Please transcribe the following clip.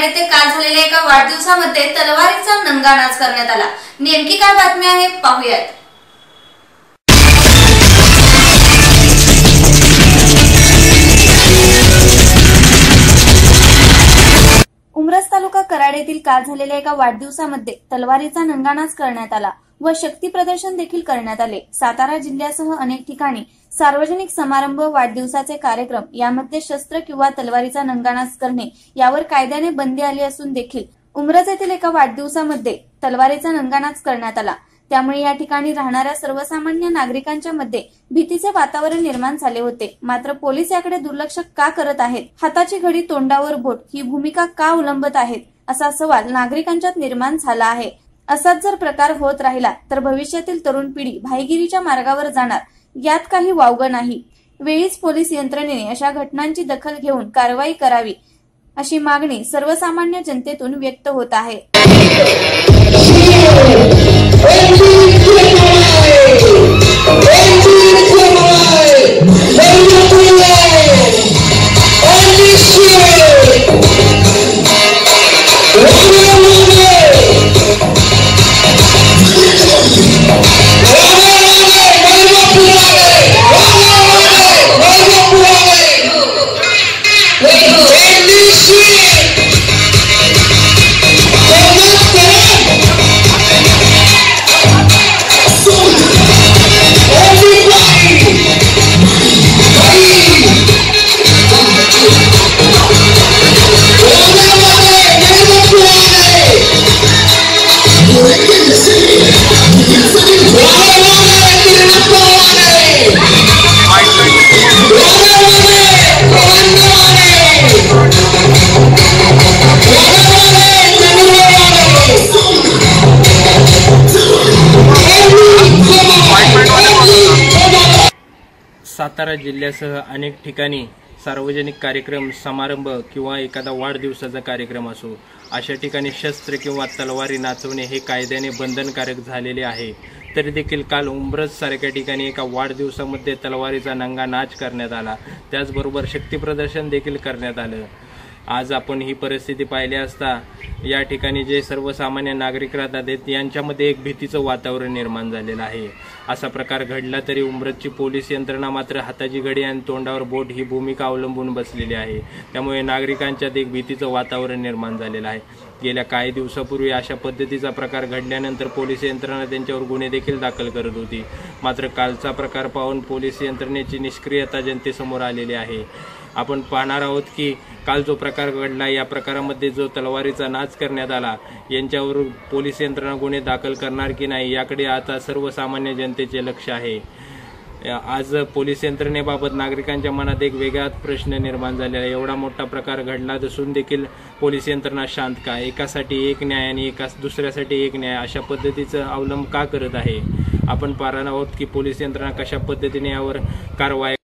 येथे काल झालेल्या एका वाढदिवसामध्ये तलवारीचा नंगानाच करण्यात आला। नेमकी काय बातमी आहे पाहूयात। उमरस तालुका कराड येथील काल झालेल्या एका वाढदिवसामध्ये तलवारीचा नंगानाच करण्यात आला व शक्ती प्रदर्शन देखील करण्यात आले। सातारा जिल्ह्यासह अनेक ठिकाणी सार्वजनिक समारंभ, वाढदिवसाचे कार्यक्रम यामध्ये शस्त्र किंवा तलवारीचा नंगानाच करणे यावर कायद्याने बंदी आली असून देखील उमरस येथील एका वाढदिवसामध्ये तलवारीचा नंगानाच करण्यात आला। त्यामुळे या ठिकाणी राहणाऱ्या सर्वसामान्य नागरिकांच्या मध्ये भीतीचे वातावरण निर्माण झाले होते। मात्र पोलीस याकडे दुर्लक्ष का करत आहेत, हाताची घडी तोंडावर बोट ही भूमिका का अवलंबत आहेत, असा सवाल नागरिकांच्यात निर्माण झाला आहे। असाच जर प्रकार होत राहिला तर भविष्यातील तरुण पिढी भाईगिरीच्या मार्गावर जाणार यात काही वावग नाही। वेळीच पोलीस यंत्रणेने अशा घटनांची दखल घेऊन कारवाई करावी अशी मागणी सर्वसामान्य जनतेतून व्यक्त होत आहे। सातारा जिल्ह्यासह अनेक ठिकाणी सार्वजनिक कार्यक्रम, समारंभ किंवा एखादा वाढदिवसाचा कार्यक्रम असो, अशा ठिकाणी शस्त्र किंवा तलवारी नाचवणे हे कायद्याने बंधनकारक झालेले आहे। तरी देखील काल उमरस सारख्या ठिकाणी एका वाढदिवसामध्ये तलवारीचा नंगानाच करण्यात आला, त्याचबरोबर शक्ती प्रदर्शन देखील करण्यात आलं। आज आपण ही परिस्थिती पाहिली असता या ठिकाणी जे सर्वसामान्य नागरिक राहतात यांच्यामध्ये एक भीतीचं वातावरण निर्माण झालेलं आहे। असा प्रकार घडला तरी उमरसची पोलीस यंत्रणा मात्र हाताची घडी आणि तोंडावर बोट ही भूमिका अवलंबून बसलेली आहे। त्यामुळे नागरिकांच्यात एक भीतीचं वातावरण निर्माण झालेलं आहे। गेल्या काही दिवसापूर्वी अशा पद्धतीचा प्रकार घडल्यानंतर पोलीस यंत्रणा त्यांच्यावर गुन्हे देखील दाखल करत होती। मात्र कालचा प्रकार पाहून पोलीस यंत्रणेची निष्क्रियता जनतेसमोर आलेली आहे। आपण पाहणार आहोत की काल जो प्रकार घडला या प्रकारामध्ये जो तलवारीचा नाच करण्यात आला यांच्यावर पोलीस यंत्रणा गुन्हे दाखल करणार की नाही याकडे आता सर्वसामान्य जनतेचे लक्ष आहे। आज पोलीस यंत्रणेबाबत नागरिकांच्या मनात एक वेगळाच प्रश्न निर्माण झालेला आहे। एवढा मोठा प्रकार घडला असून देखील पोलीस यंत्रणा शांत का, एकासाठी एक न्याय आणि दुसऱ्यासाठी एक न्याय अशा पद्धतीचा अवलंब का करत आहे। आपण पाहणार आहोत की पोलीस यंत्रणा कशा पद्धतीने यावर कारवाई